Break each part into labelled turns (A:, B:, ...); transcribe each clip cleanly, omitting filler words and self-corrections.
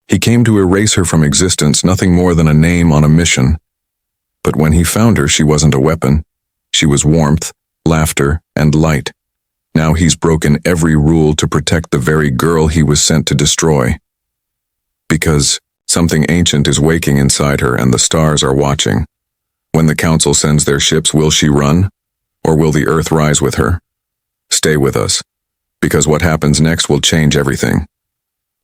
A: He came to erase her from existence, nothing more than a name on a mission. But when he found her, she wasn't a weapon. She was warmth, laughter, and light. Now he's broken every rule to protect the very girl he was sent to destroy. Because something ancient is waking inside her and the stars are watching. When the council sends their ships, will she run? Or will the earth rise with her? Stay with us, because what happens next will change everything.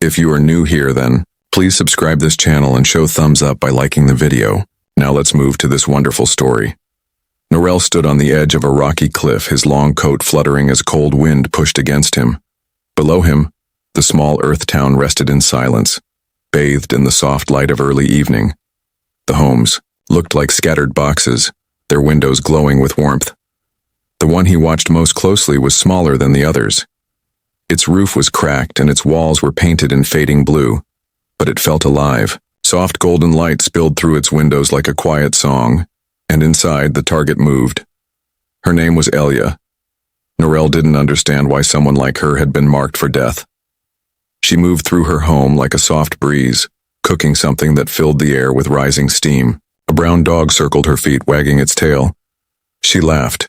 A: If you are new here, then please subscribe this channel and show thumbs up by liking the video. Now let's move to this wonderful story. Norel stood on the edge of a rocky cliff, his long coat fluttering as cold wind pushed against him. Below him, the small earth town rested in silence, bathed in the soft light of early evening. The homes looked like scattered boxes, their windows glowing with warmth. The one he watched most closely was smaller than the others. Its roof was cracked and its walls were painted in fading blue, but it felt alive. Soft golden light spilled through its windows like a quiet song, and inside the target moved. Her name was Elia. Norel didn't understand why someone like her had been marked for death. She moved through her home like a soft breeze, cooking something that filled the air with rising steam. A brown dog circled her feet, wagging its tail. She laughed.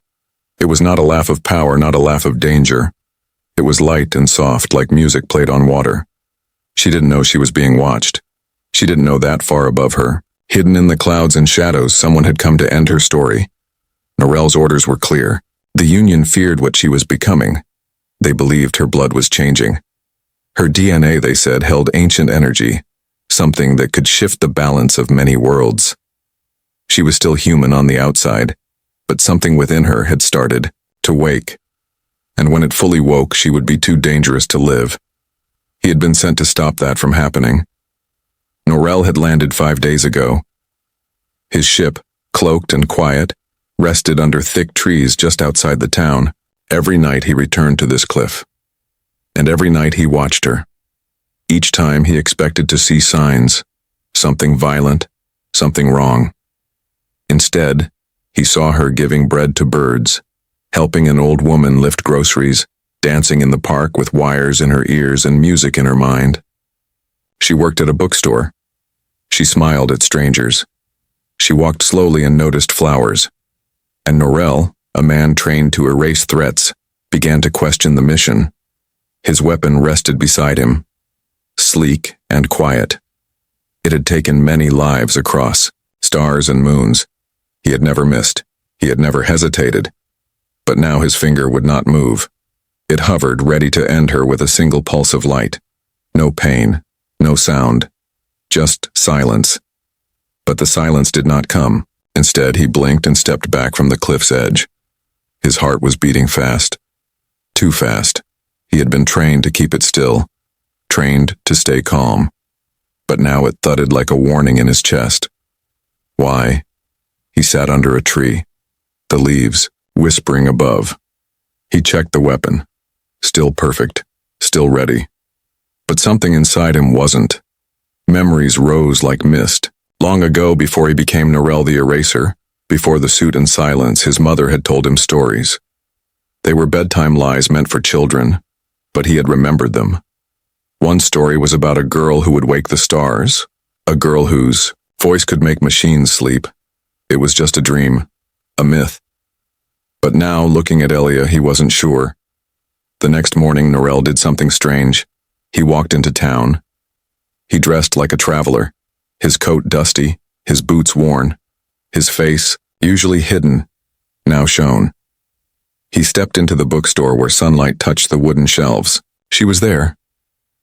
A: It was not a laugh of power, not a laugh of danger. It was light and soft, like music played on water. She didn't know she was being watched. She didn't know that far above her, hidden in the clouds and shadows, someone had come to end her story. Norel's orders were clear. The Union feared what she was becoming. They believed her blood was changing. Her DNA, they said, held ancient energy, something that could shift the balance of many worlds. She was still human on the outside, but something within her had started to wake. And when it fully woke, she would be too dangerous to live. He had been sent to stop that from happening. Norel had landed 5 days ago. His ship, cloaked and quiet, rested under thick trees just outside the town. Every night he returned to this cliff. And every night he watched her. Each time he expected to see signs, something violent, something wrong. Instead, he saw her giving bread to birds, helping an old woman lift groceries, dancing in the park with wires in her ears and music in her mind. She worked at a bookstore. She smiled at strangers. She walked slowly and noticed flowers. And Norel, a man trained to erase threats, began to question the mission. His weapon rested beside him, sleek and quiet. It had taken many lives across stars and moons. He had never missed. He had never hesitated. But now his finger would not move. It hovered, ready to end her with a single pulse of light. No pain, no sound, just silence. But the silence did not come. Instead, he blinked and stepped back from the cliff's edge. His heart was beating fast. Too fast. He had been trained to keep it still, trained to stay calm. But now it thudded like a warning in his chest. Why? He sat under a tree, the leaves whispering above. He checked the weapon. Still perfect, still ready. But something inside him wasn't. Memories rose like mist. Long ago, before he became Norel the Eraser, before the suit and silence, his mother had told him stories. They were bedtime lies meant for children, but he had remembered them. One story was about a girl who would wake the stars, a girl whose voice could make machines sleep. It was just a dream, a myth. But now, looking at Elia, he wasn't sure. The next morning, Norel did something strange. He walked into town. He dressed like a traveler, his coat dusty, his boots worn, his face, usually hidden, now shone. He stepped into the bookstore where sunlight touched the wooden shelves. She was there.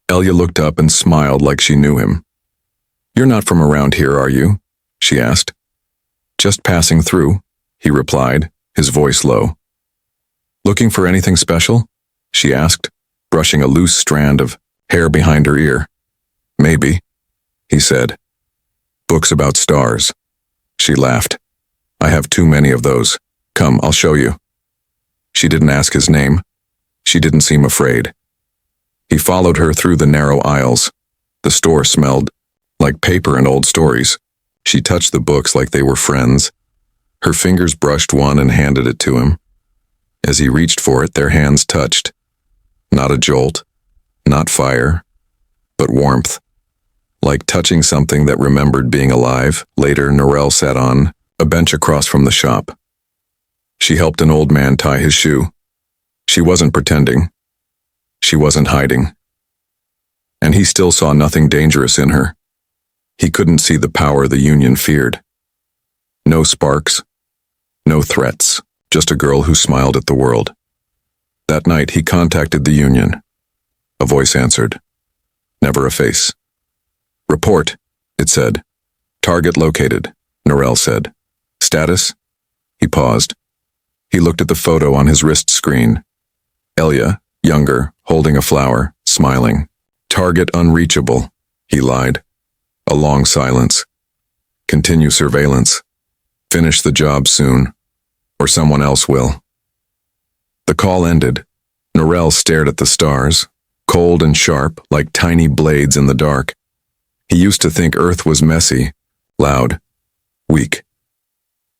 A: Elia looked up and smiled like she knew him. "You're not from around here, are you?" she asked. "Just passing through," he replied, his voice low. "Looking for anything special?" she asked, brushing a loose strand of hair behind her ear. "Maybe," he said. "Books about stars." She laughed. "I have too many of those. Come, I'll show you." She didn't ask his name. She didn't seem afraid. He followed her through the narrow aisles. The store smelled like paper and old stories. She touched the books like they were friends. Her fingers brushed one and handed it to him. As he reached for it, their hands touched. Not a jolt, not fire, but warmth, like touching something that remembered being alive. Later, Norel sat on a bench across from the shop. She helped an old man tie his shoe. She wasn't pretending. She wasn't hiding. And he still saw nothing dangerous in her. He couldn't see the power the Union feared. No sparks, no threats, just a girl who smiled at the world. That night he contacted the Union. A voice answered. Never a face. Report, it said. Target located, Norel said. Status? He paused. He looked at the photo on his wrist screen. Elia, younger, holding a flower, smiling. Target unreachable, he lied. A long silence. Continue surveillance. Finish the job soon, or someone else will. The call ended. Norel stared at the stars, cold and sharp, like tiny blades in the dark. He used to think Earth was messy, loud, weak.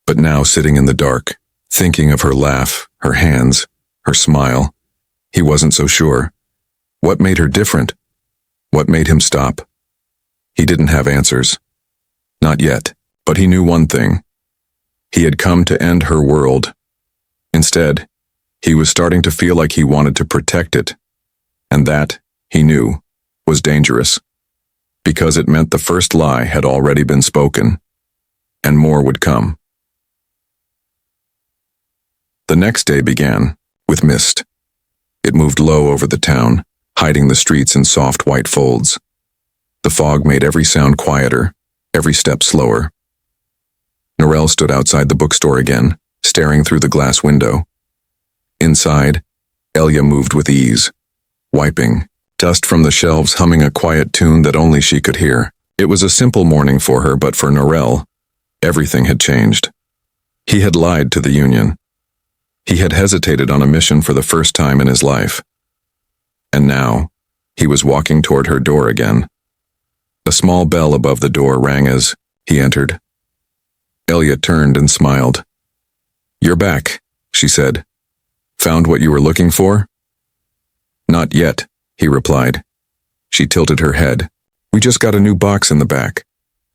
A: But now, sitting in the dark, thinking of her laugh, her hands, her smile, he wasn't so sure. What made her different? What made him stop? He didn't have answers. Not yet, but he knew one thing. He had come to end her world. Instead, he was starting to feel like he wanted to protect it. And that, he knew, was dangerous. Because it meant the first lie had already been spoken. And more would come. The next day began, with mist. It moved low over the town, hiding the streets in soft white folds. The fog made every sound quieter, every step slower. Norel stood outside the bookstore again, staring through the glass window. Inside, Elia moved with ease, wiping dust from the shelves, humming a quiet tune that only she could hear. It was a simple morning for her, but for Norel, everything had changed. He had lied to the Union. He had hesitated on a mission for the first time in his life. And now, he was walking toward her door again. A small bell above the door rang as he entered. Elia turned and smiled. "You're back," she said. "Found what you were looking for?" "Not yet," he replied. She tilted her head. "We just got a new box in the back.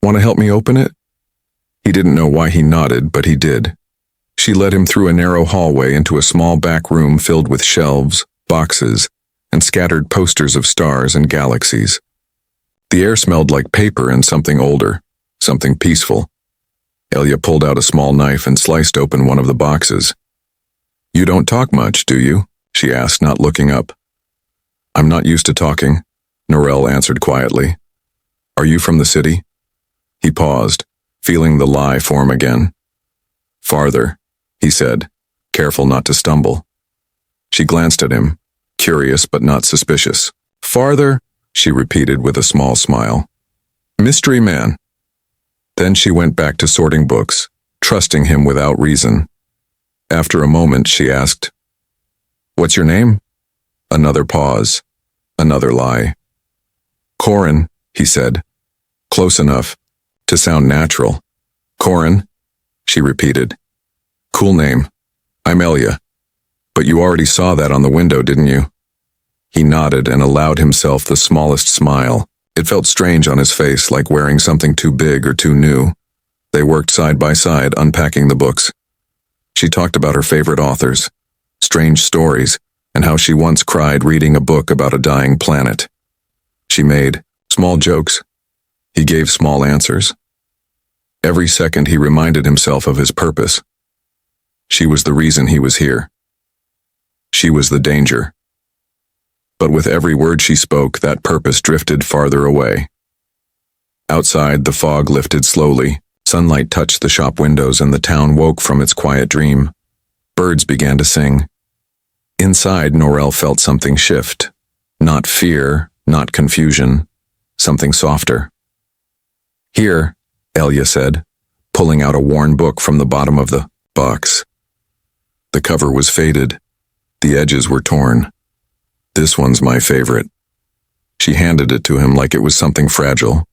A: Want to help me open it?" He didn't know why he nodded, but he did. She led him through a narrow hallway into a small back room filled with shelves, boxes, and scattered posters of stars and galaxies. The air smelled like paper and something older, something peaceful. Elia pulled out a small knife and sliced open one of the boxes. "You don't talk much, do you?" she asked, not looking up. "I'm not used to talking," Norel answered quietly. "Are you from the city?" He paused, feeling the lie form again. "Farther," he said, careful not to stumble. She glanced at him, curious but not suspicious. "Farther?" she repeated with a small smile. "Mystery man." Then she went back to sorting books, trusting him without reason. After a moment, she asked, "What's your name?" Another pause, another lie. "Corin," he said, close enough to sound natural. "Corin," she repeated. "Cool name. I'm Elia. But you already saw that on the window, didn't you?" He nodded and allowed himself the smallest smile. It felt strange on his face, like wearing something too big or too new. They worked side by side, unpacking the books. She talked about her favorite authors, strange stories, and how she once cried reading a book about a dying planet. She made small jokes. He gave small answers. Every second he reminded himself of his purpose. She was the reason he was here. She was the danger. But with every word she spoke, that purpose drifted farther away. Outside, the fog lifted slowly. Sunlight touched the shop windows and the town woke from its quiet dream. Birds began to sing. Inside, Norel felt something shift. Not fear, not confusion, something softer. "Here," Elia said, pulling out a worn book from the bottom of the box. The cover was faded. The edges were torn. "This one's my favorite." She handed it to him like it was something fragile.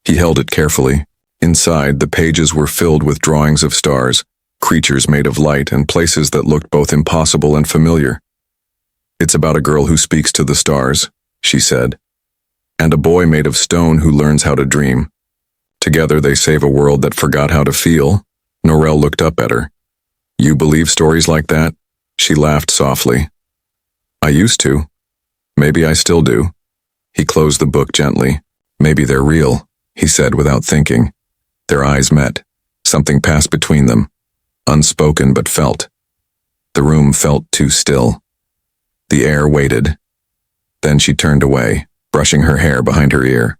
A: He held it carefully. Inside, the pages were filled with drawings of stars, creatures made of light, and places that looked both impossible and familiar. "It's about a girl who speaks to the stars," she said. and a boy made of stone who learns how to dream. Together they save a world that forgot how to feel. Norel looked up at her. You believe stories like that? She laughed softly. I used to. Maybe I still do. He closed the book gently. Maybe they're real, he said without thinking. Their eyes met. Something passed between them. Unspoken but felt. The room felt too still. The air waited. Then she turned away, brushing her hair behind her ear.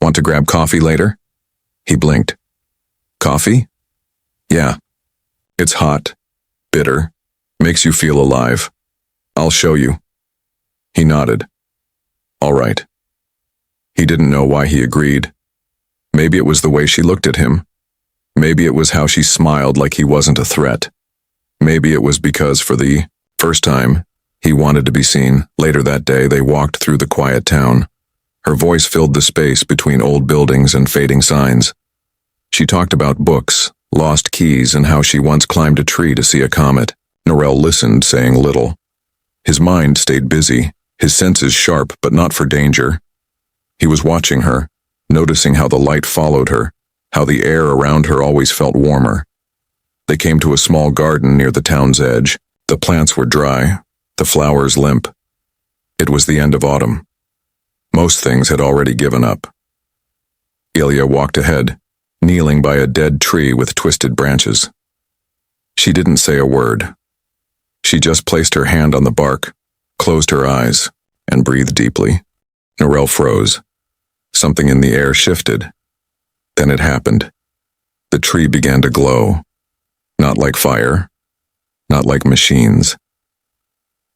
A: Want to grab coffee later? He blinked. Coffee? Yeah. It's hot, bitter, makes you feel alive. I'll show you. He nodded. All right. He didn't know why he agreed. Maybe it was the way she looked at him. Maybe it was how she smiled like he wasn't a threat. Maybe it was because for the first time, he wanted to be seen. Later that day, they walked through the quiet town. Her voice filled the space between old buildings and fading signs. She talked about books, lost keys, and how she once climbed a tree to see a comet. Norel listened, saying little. His mind stayed busy, his senses sharp but not for danger. He was watching her, noticing how the light followed her, how the air around her always felt warmer. They came to a small garden near the town's edge. The plants were dry, the flowers limp. It was the end of autumn. Most things had already given up. Ilya walked ahead, kneeling by a dead tree with twisted branches. She didn't say a word. She just placed her hand on the bark, closed her eyes, and breathed deeply. Norel froze. Something in the air shifted. Then it happened. The tree began to glow. Not like fire, not like machines.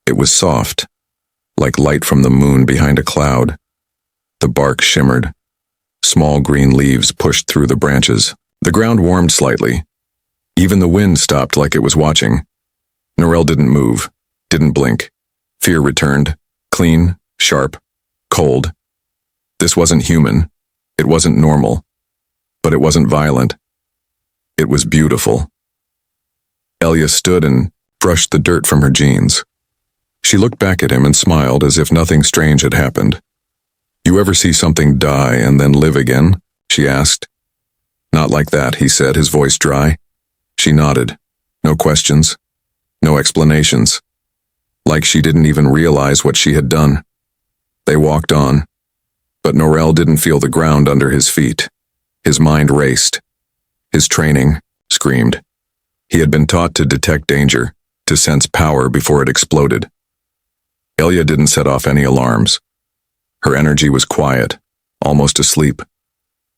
A: It was soft, like light from the moon behind a cloud. The bark shimmered. Small green leaves pushed through the branches. The ground warmed slightly. Even the wind stopped like it was watching. Norel didn't move, didn't blink. Fear returned, clean, sharp, cold. This wasn't human. It wasn't normal. But it wasn't violent. It was beautiful. Ilya stood and brushed the dirt from her jeans. She looked back at him and smiled as if nothing strange had happened. You ever see something die and then live again? She asked. Not like that, he said, his voice dry. She nodded. No questions. No explanations. Like she didn't even realize what she had done. They walked on. But Norel didn't feel the ground under his feet. His mind raced. His training screamed. He had been taught to detect danger, to sense power before it exploded. Ilya didn't set off any alarms. Her energy was quiet, almost asleep.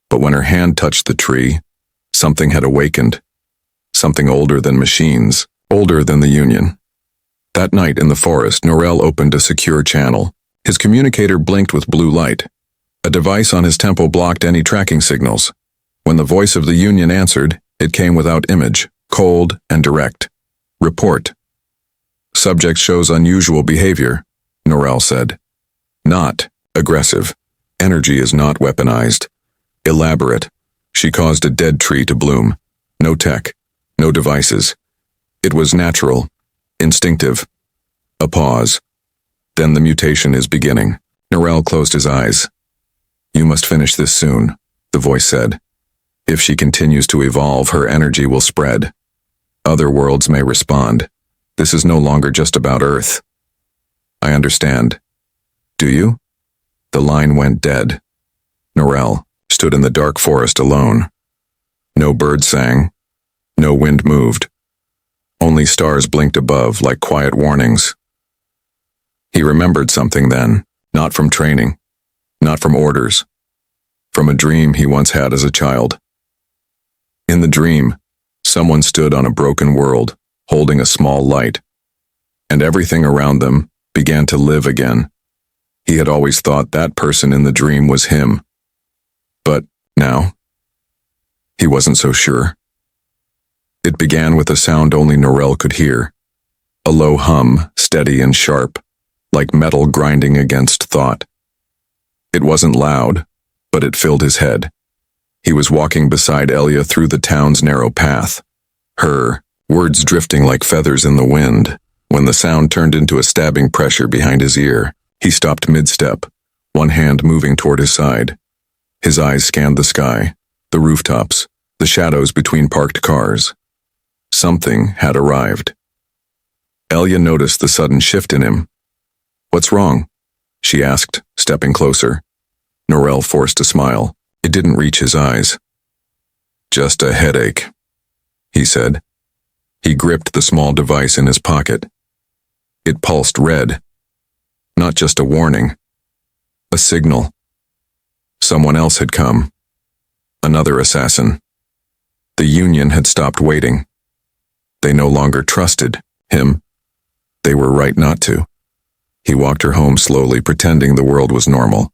A: But when her hand touched the tree, something had awakened. Something older than machines, older than the Union. That night in the forest, Norel opened a secure channel. His communicator blinked with blue light. A device on his temple blocked any tracking signals. When the voice of the Union answered, it came without image, cold and direct. Report. Subject shows unusual behavior, Norel said. Not aggressive. Energy is not weaponized. Elaborate. She caused a dead tree to bloom. No tech. No devices. It was natural. Instinctive. A pause. Then the mutation is beginning. Norel closed his eyes. You must finish this soon, the voice said. If she continues to evolve, her energy will spread. Other worlds may respond. This is no longer just about Earth. I understand. Do you? The line went dead. Norel stood in the dark forest alone. No bird sang. No wind moved. Only stars blinked above like quiet warnings. He remembered something then, not from training, not from orders, from a dream he once had as a child. In the dream, someone stood on a broken world, holding a small light, and everything around them began to live again. He had always thought that person in the dream was him. But now, he wasn't so sure. It began with a sound only Norel could hear. A low hum, steady and sharp, like metal grinding against thought. It wasn't loud, but it filled his head. He was walking beside Ilya through the town's narrow path, her words drifting like feathers in the wind. When the sound turned into a stabbing pressure behind his ear, he stopped mid-step, one hand moving toward his side. His eyes scanned the sky, the rooftops, the shadows between parked cars. Something had arrived. Elia noticed the sudden shift in him. "What's wrong?" she asked, stepping closer. Norel forced a smile. It didn't reach his eyes. "Just a headache," he said. He gripped the small device in his pocket. It pulsed red. Not just a warning. A signal. Someone else had come. Another assassin. The Union had stopped waiting. They no longer trusted him. They were right not to. He walked her home slowly, pretending the world was normal.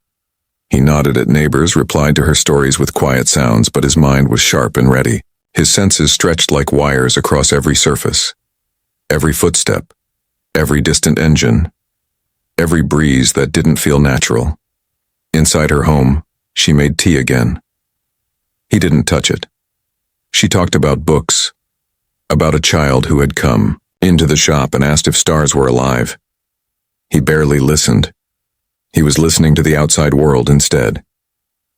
A: He nodded at neighbors, replied to her stories with quiet sounds, but his mind was sharp and ready. His senses stretched like wires across every surface. Every footstep. Every distant engine. Every breeze that didn't feel natural. Inside her home, she made tea again. He didn't touch it. She talked about books, about a child who had come into the shop and asked if stars were alive. He barely listened. He was listening to the outside world instead.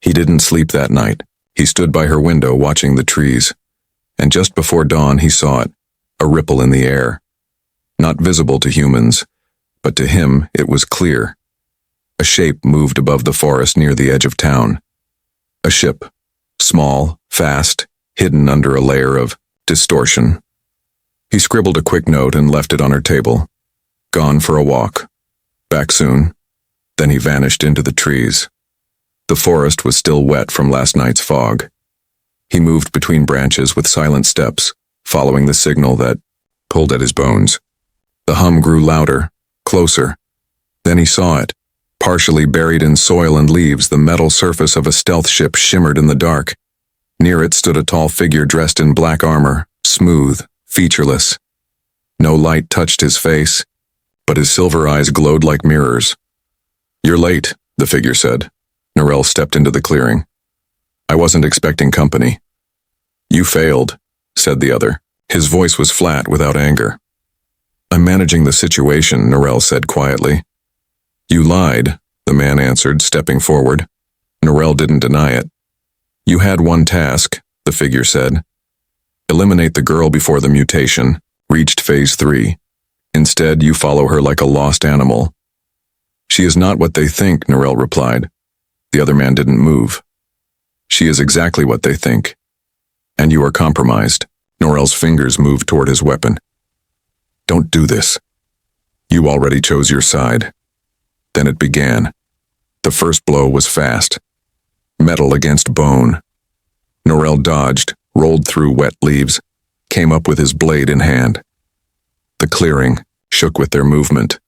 A: He didn't sleep that night. He stood by her window watching the trees, and just before dawn he saw it, a ripple in the air. Not visible to humans, but to him it was clear. A shape moved above the forest near the edge of town. A ship, small, fast, hidden under a layer of distortion. He scribbled a quick note and left it on her table. Gone for a walk. Back soon. Then he vanished into the trees. The forest was still wet from last night's fog. He moved between branches with silent steps, following the signal that pulled at his bones. The hum grew louder, closer. Then he saw it. Partially buried in soil and leaves, the metal surface of a stealth ship shimmered in the dark. Near it stood a tall figure dressed in black armor, smooth, featureless. No light touched his face, but his silver eyes glowed like mirrors. "You're late," the figure said. Norel stepped into the clearing. "I wasn't expecting company." "You failed," said the other. His voice was flat, without anger. "I'm managing the situation," Norel said quietly. "You lied," the man answered, stepping forward. Norel didn't deny it. "You had one task," the figure said. "Eliminate the girl before the mutation reached phase 3. Instead, you follow her like a lost animal." "She is not what they think," Norel replied. The other man didn't move. "She is exactly what they think. And you are compromised." Norel's fingers moved toward his weapon. "Don't do this. You already chose your side." Then it began. The first blow was fast. Metal against bone. Norel dodged, rolled through wet leaves, came up with his blade in hand. The clearing shook with their movement.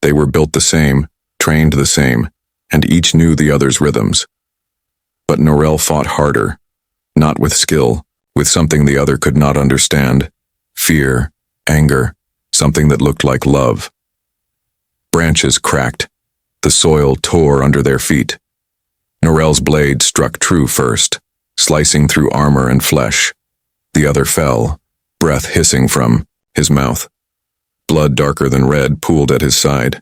A: They were built the same, trained the same, and each knew the other's rhythms. But Norel fought harder, not with skill, with something the other could not understand. Fear, anger, something that looked like love. Branches cracked. The soil tore under their feet. Norel's blade struck true first, slicing through armor and flesh. The other fell, breath hissing from his mouth. Blood darker than red pooled at his side.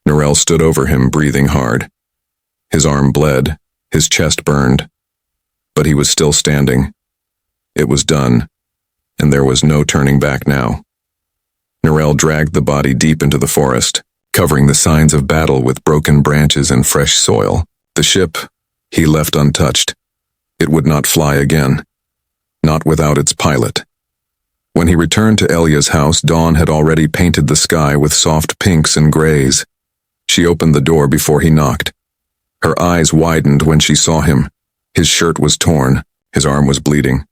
A: Norel stood over him, breathing hard. His arm bled, his chest burned. But he was still standing. It was done, and there was no turning back now. Norel dragged the body deep into the forest, covering the signs of battle with broken branches and fresh soil. The ship he left untouched. It would not fly again. Not without its pilot. When he returned to Elia's house, dawn had already painted the sky with soft pinks and grays. She opened the door before he knocked. Her eyes widened when she saw him. His shirt was torn. His arm was bleeding.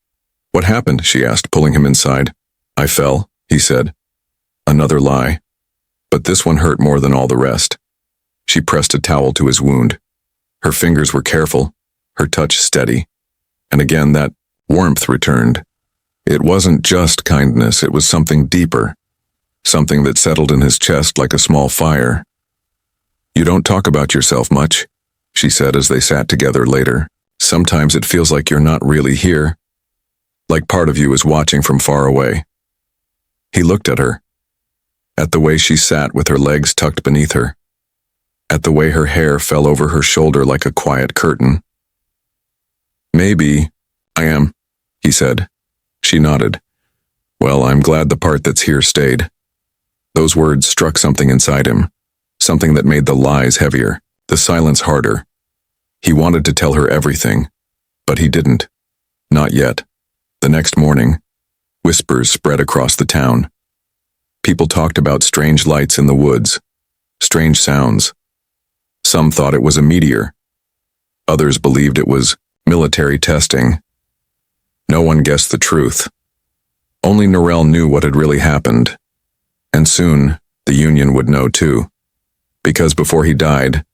A: "What happened?" she asked, pulling him inside. "I fell," he said. Another lie. But this one hurt more than all the rest. She pressed a towel to his wound. Her fingers were careful, her touch steady. And again that warmth returned. It wasn't just kindness, it was something deeper. Something that settled in his chest like a small fire. "You don't talk about yourself much," she said as they sat together later. "Sometimes it feels like you're not really here. Like part of you is watching from far away." He looked at her. At the way she sat with her legs tucked beneath her. at the way her hair fell over her shoulder like a quiet curtain. "Maybe I am," he said. She nodded. "Well, I'm glad the part that's here stayed." Those words struck something inside him, something that made the lies heavier, the silence harder. He wanted to tell her everything, but he didn't. Not yet. The next morning, whispers spread across the town. People talked about strange lights in the woods, strange sounds. Some thought it was a meteor. Others believed it was military testing. No one guessed the truth. Only Norel knew what had really happened. And soon, the Union would know too. Because before he died,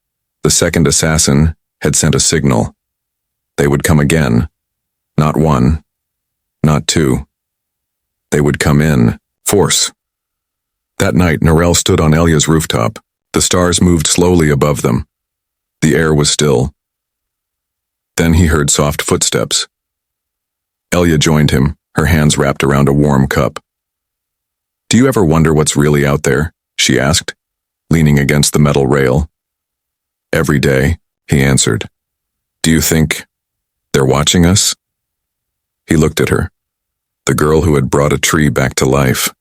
A: the second assassin had sent a signal. They would come again. Not one. Not two. They would come in force. That night, Norel stood on Elia's rooftop. The stars moved slowly above them. The air was still. Then he heard soft footsteps. Elia joined him, her hands wrapped around a warm cup. "Do you ever wonder what's really out there?" she asked, leaning against the metal rail. "Every day," he answered. "Do you think they're watching us?" He looked at her, the girl who had brought a tree back to life,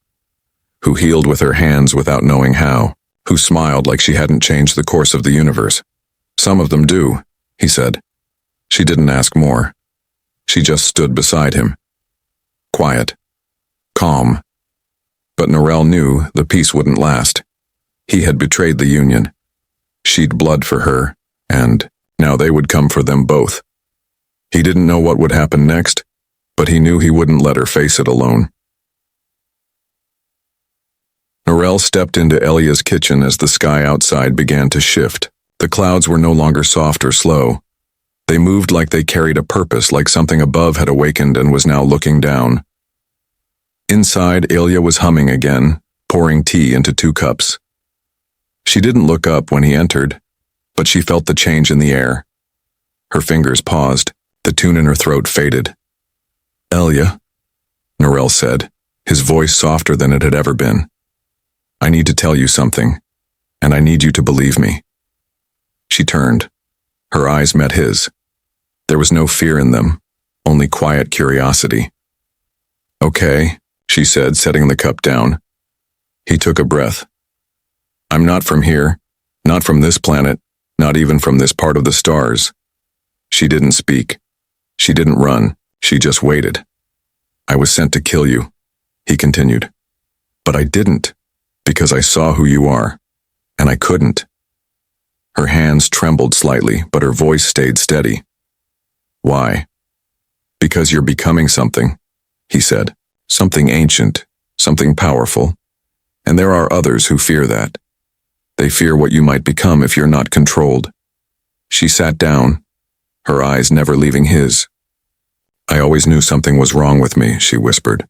A: who healed with her hands without knowing how, who smiled like she hadn't changed the course of the universe. "Some of them do," he said. She didn't ask more. She just stood beside him. Quiet. Calm. But Norel knew the peace wouldn't last. He had betrayed the Union. She'd blood for her, and now they would come for them both. He didn't know what would happen next, but he knew he wouldn't let her face it alone. Norel stepped into Elia's kitchen as the sky outside began to shift. The clouds were no longer soft or slow. They moved like they carried a purpose, like something above had awakened and was now looking down. Inside, Elia was humming again, pouring tea into 2 cups. She didn't look up when he entered, but she felt the change in the air. Her fingers paused, the tune in her throat faded. "Elia," Norel said, his voice softer than it had ever been. "I need to tell you something, and I need you to believe me." She turned. Her eyes met his. There was no fear in them, only quiet curiosity. "Okay," she said, setting the cup down. He took a breath. "I'm not from here, not from this planet, not even from this part of the stars." She didn't speak. She didn't run. She just waited. "I was sent to kill you," he continued. "But I didn't, because I saw who you are, and I couldn't." Her hands trembled slightly, but her voice stayed steady. "Why?" "Because you're becoming something," he said. "Something ancient, something powerful. And there are others who fear that. They fear what you might become if you're not controlled." She sat down, her eyes never leaving his. "I always knew something was wrong with me," she whispered.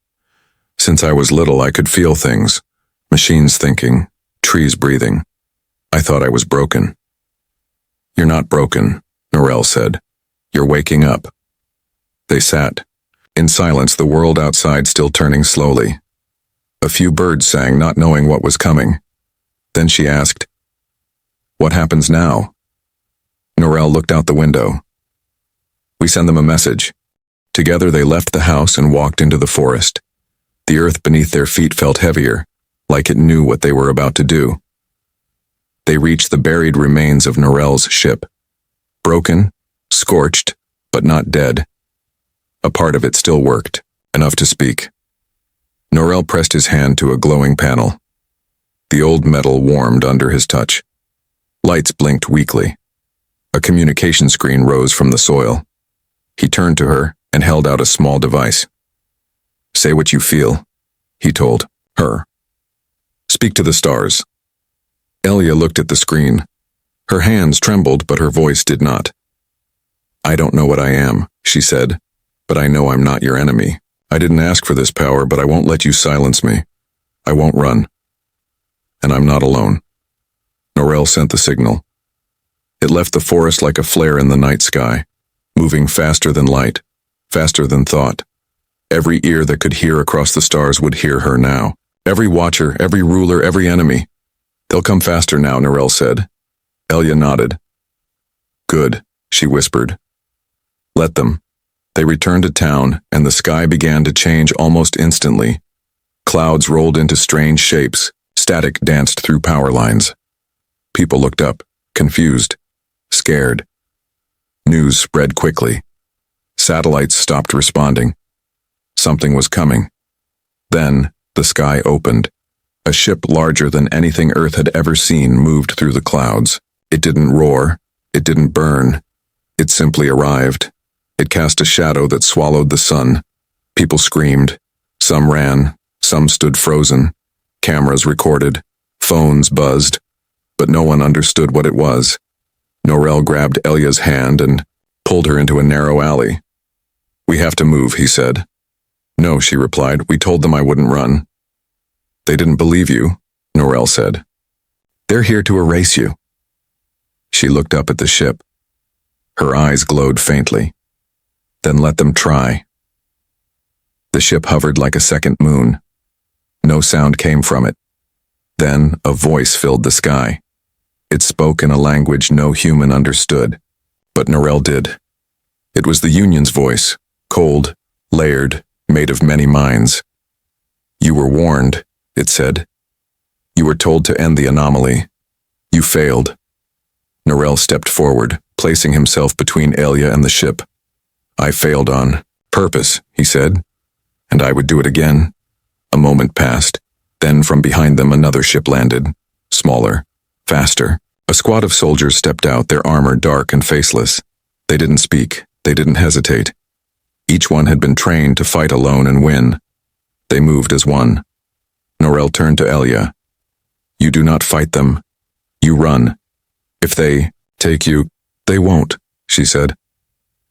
A: "Since I was little, I could feel things. Machines thinking, trees breathing. I thought I was broken." "You're not broken," Norel said. "You're waking up." They sat. In silence, the world outside still turning slowly. A few birds sang, not knowing what was coming. Then she asked, "What happens now?" Norel looked out the window. "We send them a message." Together they left the house and walked into the forest. The earth beneath their feet felt heavier, like it knew what they were about to do. They reached the buried remains of Norel's ship. Broken, scorched, but not dead. A part of it still worked, enough to speak. Norel pressed his hand to a glowing panel. The old metal warmed under his touch. Lights blinked weakly. A communication screen rose from the soil. He turned to her and held out a small device. "Say what you feel," he told her. "Speak to the stars." Elia looked at the screen. Her hands trembled, but her voice did not. "I don't know what I am," she said, "but I know I'm not your enemy. I didn't ask for this power, but I won't let you silence me. I won't run. And I'm not alone." Norel sent the signal. It left the forest like a flare in the night sky, moving faster than light, faster than thought. Every ear that could hear across the stars would hear her now. Every watcher, every ruler, every enemy. "They'll come faster now," Norel said. Elia nodded. Good, she whispered. Let them. They returned to town, and the sky began to change almost instantly. Clouds rolled into strange shapes, static danced through power lines. People looked up, confused, scared. News spread quickly. Satellites stopped responding. Something was coming. Then, the sky opened. A ship larger than anything Earth had ever seen moved through the clouds. It didn't roar. It didn't burn. It simply arrived. It cast a shadow that swallowed the sun. People screamed. Some ran. Some stood frozen. Cameras recorded. Phones buzzed. But no one understood what it was. Norel grabbed Elia's hand and pulled her into a narrow alley. We have to move, he said. No, she replied. We told them I wouldn't run. They didn't believe you, Norel said. They're here to erase you. She looked up at the ship. Her eyes glowed faintly. Then let them try. The ship hovered like a second moon. No sound came from it. Then a voice filled the sky. It spoke in a language no human understood, but Norel did. It was the Union's voice, cold, layered, made of many minds. You were warned, it said. You were told to end the anomaly. You failed. Norel stepped forward, placing himself between Elia and the ship. I failed on purpose, he said, and I would do it again. A moment passed. Then from behind them another ship landed, smaller, faster. A squad of soldiers stepped out, their armor dark and faceless. They didn't speak. They didn't hesitate. Each one had been trained to fight alone and win. They moved as one. Norel turned to Elia. You do not fight them. You run. If they take you, they won't, she said.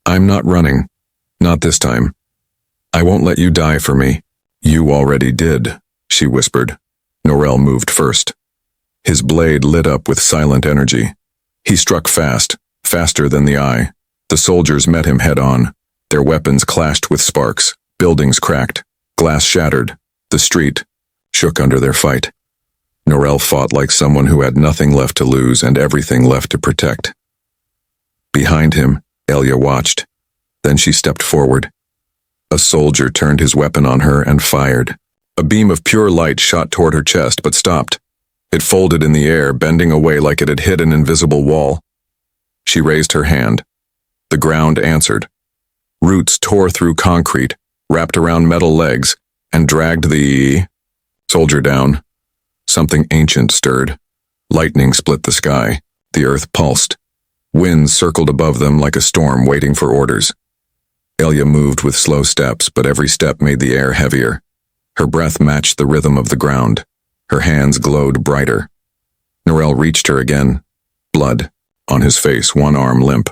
A: I'm not running. Not this time. I won't let you die for me. You already did, she whispered. Norel moved first. His blade lit up with silent energy. He struck fast, faster than the eye. The soldiers met him head-on. Their weapons clashed with sparks. Buildings cracked. Glass shattered. The street shook under their fight. Norel fought like someone who had nothing left to lose and everything left to protect. Behind him, Elia watched. Then she stepped forward. A soldier turned his weapon on her and fired. A beam of pure light shot toward her chest but stopped. It folded in the air, bending away like it had hit an invisible wall. She raised her hand. The ground answered. Roots tore through concrete, wrapped around metal legs, and dragged the soldier down. Something ancient stirred. Lightning split the sky. The earth pulsed. Winds circled above them like a storm waiting for orders. Elia moved with slow steps, but every step made the air heavier. Her breath matched the rhythm of the ground. Her hands glowed brighter. Norel reached her again. Blood on his face, one arm limp.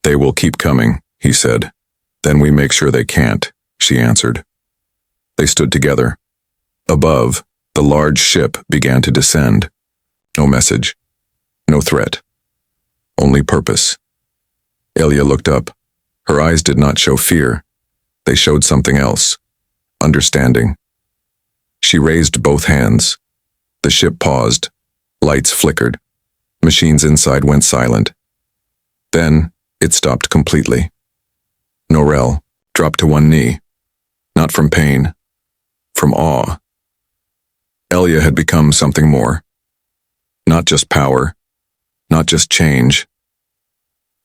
A: They will keep coming, he said. Then we make sure they can't, she answered. They stood together. Above, the large ship began to descend. No message. No threat. Only purpose. Elia looked up. Her eyes did not show fear. They showed something else. Understanding. She raised both hands. The ship paused. Lights flickered. Machines inside went silent. Then, it stopped completely. Norel dropped to one knee. Not from pain. From awe. Elia had become something more. Not just power. Not just change.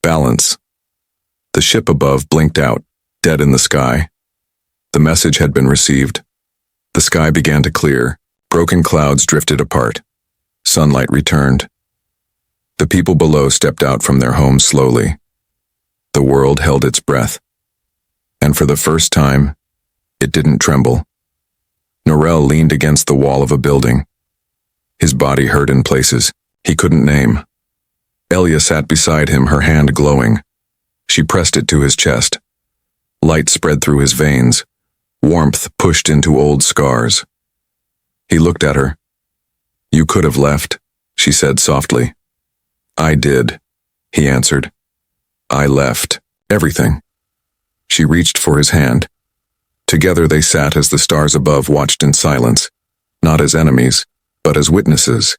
A: Balance. The ship above blinked out, dead in the sky. The message had been received. The sky began to clear. Broken clouds drifted apart. Sunlight returned. The people below stepped out from their homes slowly. The world held its breath. And for the first time, it didn't tremble. Norel leaned against the wall of a building. His body hurt in places he couldn't name. Elia sat beside him, her hand glowing. She pressed it to his chest. Light spread through his veins. Warmth pushed into old scars. He looked at her. You could have left, she said softly. I did, he answered. I left everything. She reached for his hand. Together they sat as the stars above watched in silence, not as enemies, but as witnesses.